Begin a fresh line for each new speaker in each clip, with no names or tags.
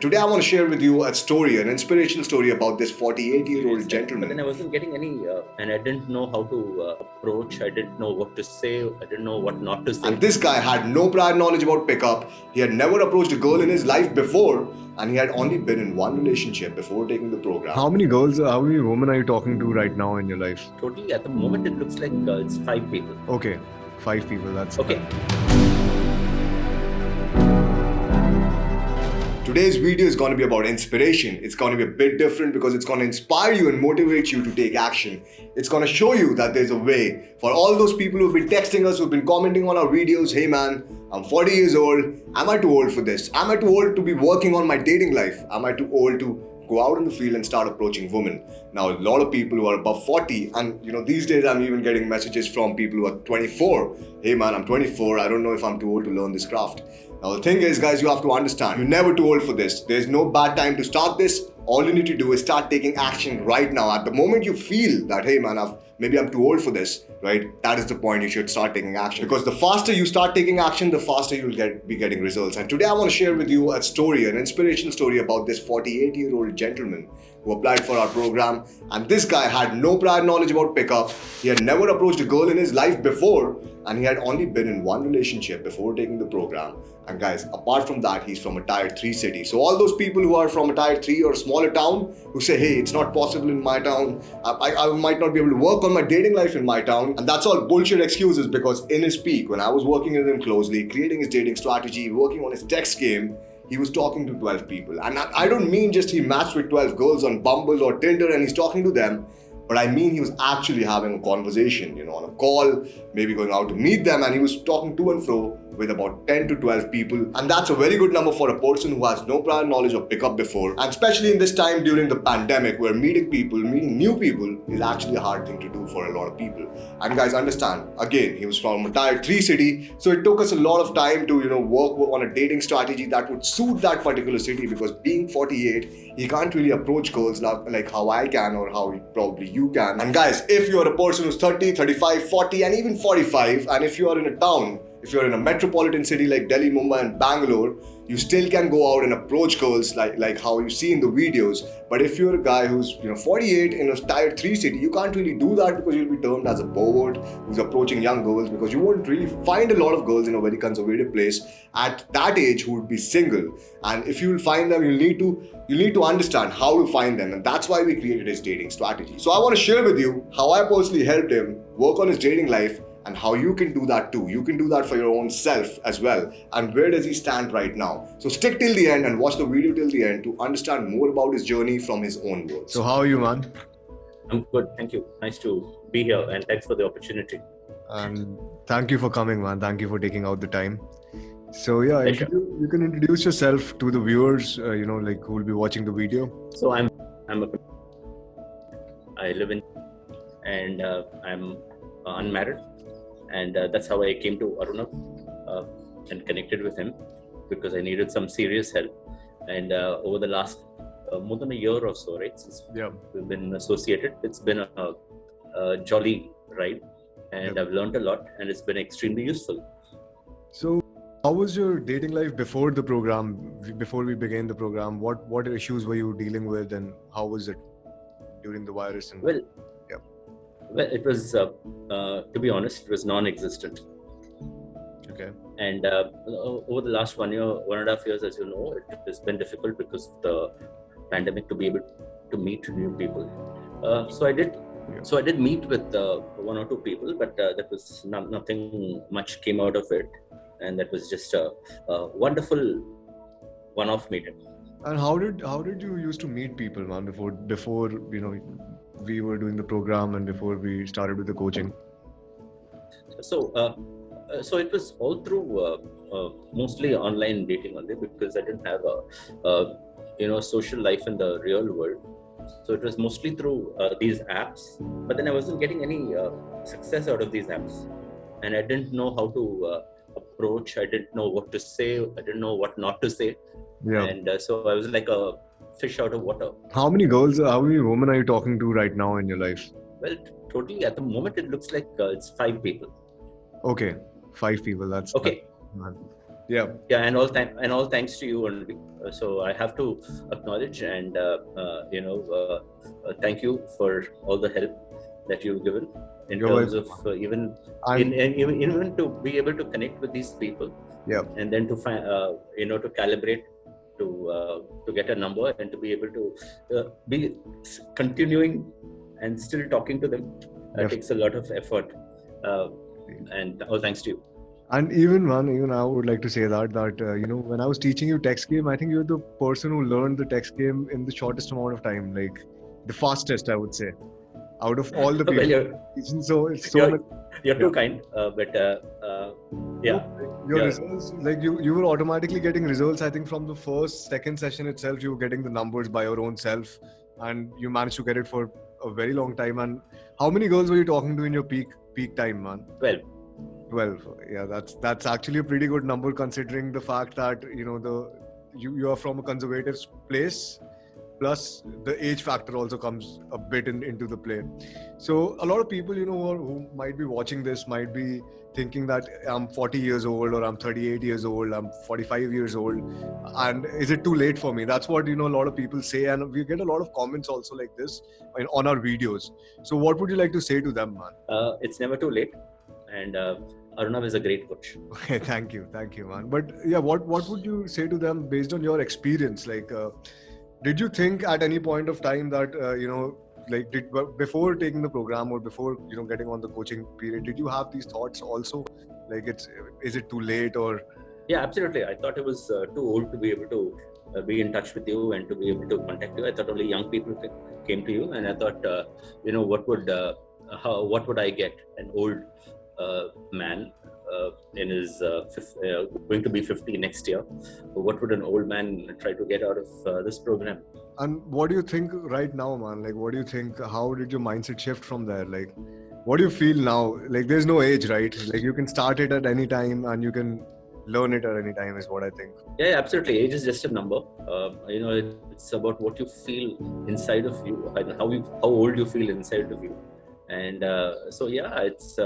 Today, I want to share with you a story, an inspirational story about this 48-year-old gentleman.
But then I wasn't getting any, and I didn't know how to approach. I didn't know what to say. I didn't know what not to say.
And this guy had no prior knowledge about pickup. He had never approached a girl in his life before, and he had only been in one relationship before taking the program.
How many women are you talking to right now in your life?
Totally, at the moment, it looks like it's 5 people.
Okay, 5 people, that's
okay.
Today's video is going to be about inspiration. It's going to be a bit different because it's going to inspire you and motivate you to take action. It's going to show you that there's a way. For all those people who've been texting us, who've been commenting on our videos, hey man, I'm 40 years old. Am I too old for this? Am I too old to be working on my dating life? Am I too old to go out in the field and start approaching women? Now, a lot of people who are above 40, and these days I'm even getting messages from people who are 24. Hey man, I'm 24. I don't know if I'm too old to learn this craft. Now the thing is, guys, you have to understand, you're never too old for this. There's no bad time to start this. All you need to do is start taking action right now. At the moment you feel that, hey man, maybe I'm too old for this, right? That is the point. You should start taking action, because the faster you start taking action, the faster you'll be getting results. And today I want to share with you a story, an inspirational story about this 48-year-old gentleman who applied for our program. And this guy had no prior knowledge about pickup. He had never approached a girl in his life before, and he had only been in one relationship before taking the program. And guys, apart from that, he's from a tier 3 city. So all those people who are from a tier 3 or a smaller town who say, hey, it's not possible in my town, I might not be able to work on my dating life in my town. And that's all bullshit excuses, because in his peak, when I was working with him closely, creating his dating strategy, working on his text game, he was talking to 12 people. And I don't mean just he matched with 12 girls on Bumble or Tinder and he's talking to them. But I mean, he was actually having a conversation, on a call, maybe going out to meet them, and he was talking to and fro with about 10 to 12 people. And that's a very good number for a person who has no prior knowledge of pickup before. And especially in this time during the pandemic, where meeting new people is actually a hard thing to do for a lot of people. And guys, understand, again, he was from a tier 3 city. So it took us a lot of time to, work on a dating strategy that would suit that particular city, because being 48, he can't really approach girls like how I can or how probably you can. And guys, if you're a person who's 30, 35, 40 and even 45, and if you are in a town, if you're in a metropolitan city like Delhi, Mumbai and Bangalore, you still can go out and approach girls like how you see in the videos. But if you're a guy who's 48 in a tier 3 city, you can't really do that, because you'll be termed as a pervert who's approaching young girls, because you won't really find a lot of girls in a very conservative place at that age who would be single. And if you'll find them, you need to understand how to find them, and that's why we created his dating strategy. So I want to share with you how I personally helped him work on his dating life, and how you can do that too. You can do that for your own self as well. And where does he stand right now? So stick till the end and watch the video till the end to understand more about his journey from his own words.
So how are you, man?
I'm good, thank you. Nice to be here, and thanks for the opportunity.
And thank you for coming, man. Thank you for taking out the time. So yeah, you can introduce yourself to the viewers, who will be watching the video.
So I live in, and I'm unmarried. And that's how I came to Arunav and connected with him, because I needed some serious help. And over the last more than a year or so, right, since we've been associated, it's been a jolly ride, and I've learned a lot, and it's been extremely useful.
So how was your dating life before the program, before we began the program? What issues were you dealing with, and how was it during the virus? And
Well, it was, to be honest, it was non-existent.
Okay.
And over the last 1.5 years, as you know, it has been difficult because of the pandemic to be able to meet new people. So I did meet with 1 or 2 people, but that was nothing much came out of it. And that was just a wonderful one-off meeting.
And how did you used to meet people, man, before we were doing the program and before we started with the coaching?
So it was all through mostly online dating only, because I didn't have a social life in the real world. So it was mostly through these apps, but then I wasn't getting any success out of these apps, and I didn't know how to approach. I didn't know what to say. I didn't know what not to say.
Yeah.
And so I was like a fish out of water.
How many women are you talking to right now in your life?
Well, totally, at the moment, it looks like it's 5 people.
Okay, 5 people. That's
okay.
Yeah.
Yeah, and all thanks to you only. So I have to acknowledge and thank you for all the help that you've given in
You're
terms of
welcome.
even
And
even to be able to connect with these people,
yeah,
and then to find to calibrate to get a number and to be able to be continuing and still talking to them takes a lot of effort, and all thanks to you.
and even I would like to say that when I was teaching you text game, I think you're the person who learned the text game in the shortest amount of time, like the fastest, I would say, out of all the
Well,
people.
you're
So it's so
you're,
much.
you're
Yeah.
too kind, but
No,
yeah,
your
yeah.
results, like you were automatically getting results. I think from the second session itself, you were getting the numbers by your own self, and you managed to get it for a very long time. And how many girls were you talking to in your peak time, man?
12.
12. Yeah, that's actually a pretty good number considering the fact that you are from a conservative place, plus the age factor also comes a bit into the play. So a lot of people who might be watching this might be thinking that I'm 40 years old, or I'm 38 years old, I'm 45 years old, and is it too late for me? That's what a lot of people say, and we get a lot of comments also like this on our videos. So what would you like to say to them, man?
It's never too late, and Arunav is a great coach.
Okay, thank you, man. But yeah, what would you say to them based on your experience? Like, did you think at any point of time that before taking the program, or before getting on the coaching period, did you have these thoughts also? Like, is it too late, or?
Yeah, absolutely. I thought it was too old to be able to be in touch with you and to be able to contact you. I thought only young people came to you, and I thought, what would I get? An old man in his going to be 50 next year. What would an old man try to get out of this program?
And what do you think right now, man? Like, what do you think? How did your mindset shift from there? Like, what do you feel now? Like, there's no age, right? Like, you can start it at any time and you can learn it at any time, is what I think.
Yeah, absolutely. Age is just a number. It's about what you feel inside of you, and how old you feel inside of you. And so, yeah, it's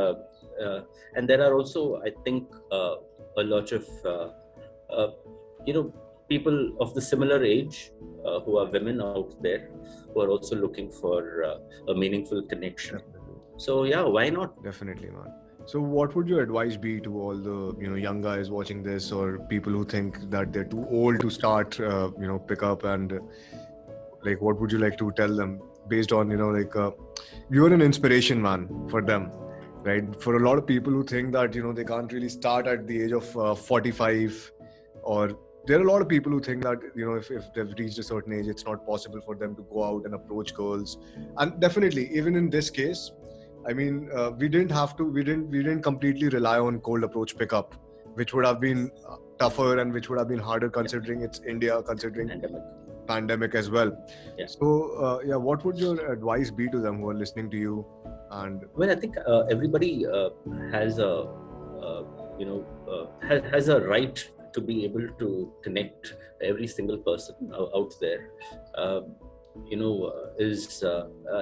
and there are also, I think, a lot of people of the similar age who are women out there who are also looking for a meaningful connection.
Definitely.
So yeah, why not?
Definitely, man. So what would your advice be to all the young guys watching this, or people who think that they're too old to start pick up, and like, what would you like to tell them based on you're an inspiration, man, for them, right? For a lot of people who think that they can't really start at the age of 45, or there are a lot of people who think that if they've reached a certain age, it's not possible for them to go out and approach girls. And definitely, even in this case, I mean, we didn't completely rely on cold approach pickup, which would have been tougher and which would have been harder considering it's India, considering pandemic as well.
Yeah.
So what would your advice be to them who are listening to you? And
well, I think everybody has a has a right to be able to connect. Every single person out there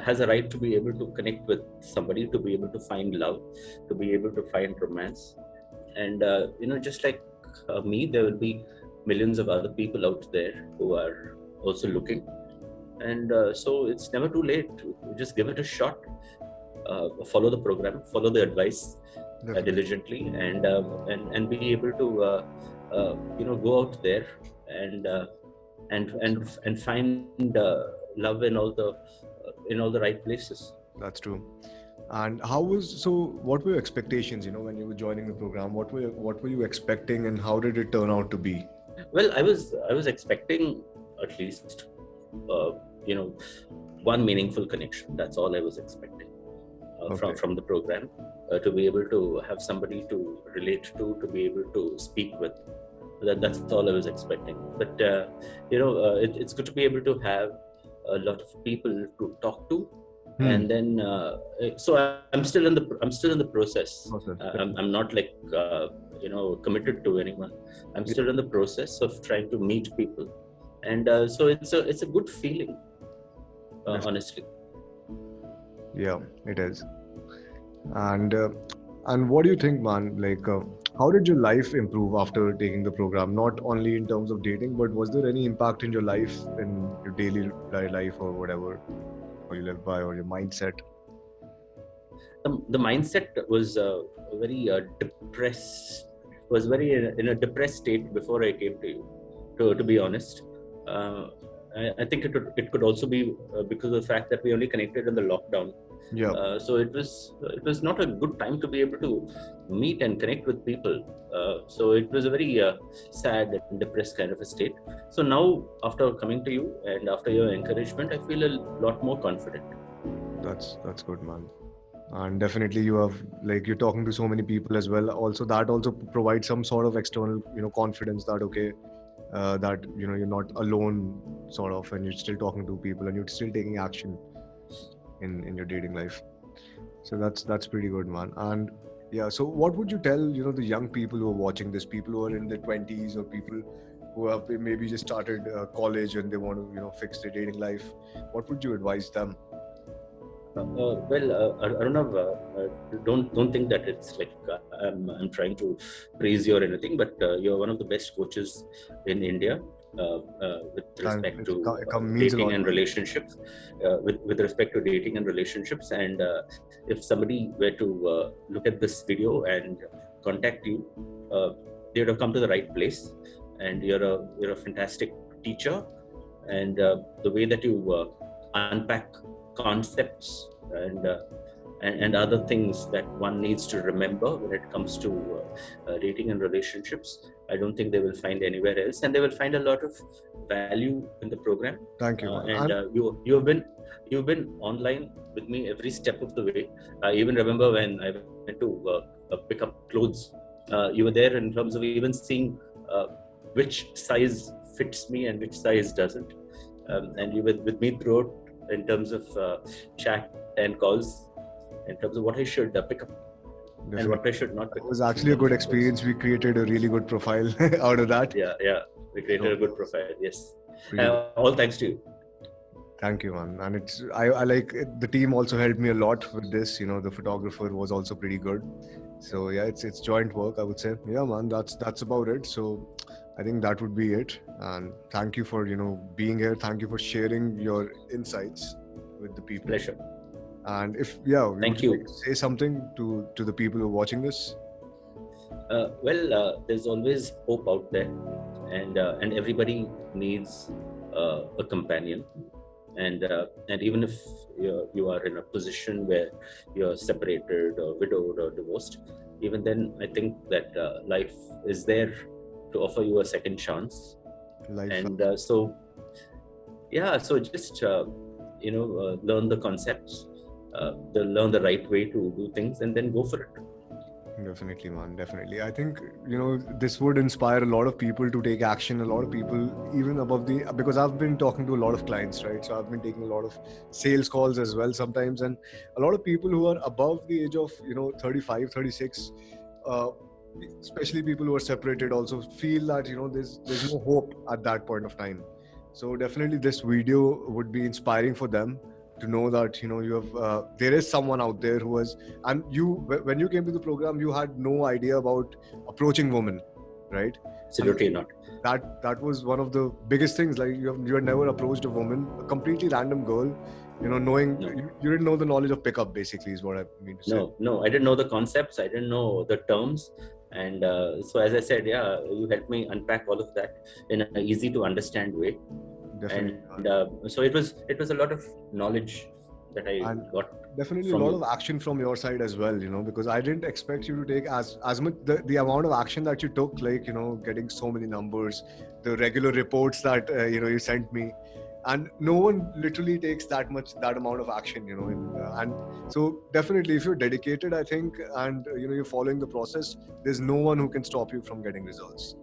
has a right to be able to connect with somebody, to be able to find love, to be able to find romance. And just like me, there will be millions of other people out there who are also looking. And so it's never too late to just give it a shot. Follow the program, follow the advice diligently, and be able to go out there and find love in all the right places.
That's true. And what were your expectations when you were joining the program? What were you expecting, and how did it turn out to be?
Well, I was expecting at least one meaningful connection. That's all I was expecting from the program, to be able to have somebody to relate to be able to speak with. That's all I was expecting. But it's good to be able to have a lot of people to talk to. And then so I'm still in the process. I'm not like committed to anyone. I'm still in the process of trying to meet people, and so it's a good feeling, honestly.
Yeah, it is. And what do you think, man? Like, How did your life improve after taking the program? Not only in terms of dating, but was there any impact in your life, in your daily life or whatever, or you live by, or your mindset?
The mindset was very depressed. Was very in a depressed state before I came to you. To be honest, uh, I think it could also be because of the fact that we only connected in the lockdown.
Yeah,
So it was not a good time to be able to meet and connect with people. So it was a very sad and depressed kind of a state. So now, after coming to you and after your encouragement, I feel a lot more confident.
that's good, man. And definitely you have, like, you're talking to so many people as well. Also, that also provides some sort of external, confidence that okay, that you're not alone, sort of, and you're still talking to people and you're still taking action in your dating life. So that's pretty good, man. And yeah, so what would you tell the young people who are watching this, people who are in their 20s, or people who have maybe just started college and they want to fix their dating life? What would you advise them?
Arunav, don't think that it's like I'm trying to praise you or anything, but you're one of the best coaches in India with respect to
means a
dating
lot.
and relationships. With respect to dating and relationships, and if somebody were to look at this video and contact you, they would have come to the right place. And you're a fantastic teacher, and the way that you unpack concepts and other things that one needs to remember when it comes to dating and relationships, I don't think they will find anywhere else, and they will find a lot of value in the program.
Thank you.
You've been online with me every step of the way. I even remember when I went to pick up clothes. You were there in terms of even seeing which size fits me and which size doesn't, and you were with me throughout in terms of chat and calls, in terms of what I should pick up and what I should not pick up.
It was actually a good experience. We created a really good profile out of that.
Yeah. We created a good profile. Yes. All thanks to you.
Thank you, man. And I like the team also helped me a lot with this. The photographer was also pretty good. So yeah, it's joint work, I would say. Yeah, man, that's about it. So I think that would be it. And thank you for being here. Thank you for sharing your insights with the people.
Pleasure.
And
thank you.
Like to say something to the people who are watching this.
There's always hope out there, and everybody needs a companion. And even if you are in a position where you're separated or widowed or divorced, even then I think that life is there to offer you a second chance. So just learn the concepts, learn the right way to do things, and then go for it.
Definitely, man. Definitely. I think, this would inspire a lot of people to take action. A lot of people, even because I've been talking to a lot of clients, right? So I've been taking a lot of sales calls as well sometimes. And a lot of people who are above the age of, 35, 36, especially people who are separated, also feel that, there's no hope at that point of time. So definitely this video would be inspiring for them to know that you have there is someone out there who has, and when you came to the program, you had no idea about approaching women, right?
Absolutely not.
That was one of the biggest things. Like you had never approached a woman, a completely random girl, knowing no. you didn't know the knowledge of pickup, basically, is what I mean to say.
No, I didn't know the concepts, I didn't know the terms, and so as I said, you helped me unpack all of that in an easy to understand way.
Definitely.
And so it was a lot of knowledge that I got.
Definitely a lot of action from your side as well, because I didn't expect you to take as much the amount of action that you took, like, getting so many numbers, the regular reports that, you sent me. And no one literally takes that amount of action, and so definitely if you're dedicated, I think, and, you're following the process, there's no one who can stop you from getting results.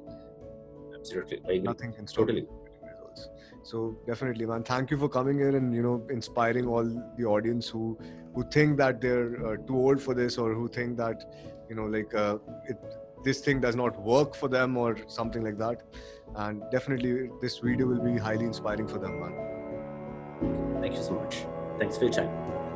Absolutely. I agree.
Nothing can stop you. So definitely, man, thank you for coming in and inspiring all the audience who think that they're too old for this, or who think that this thing does not work for them or something like that. And definitely this video will be highly inspiring for them, man.
Thank you so much. Thanks for your time.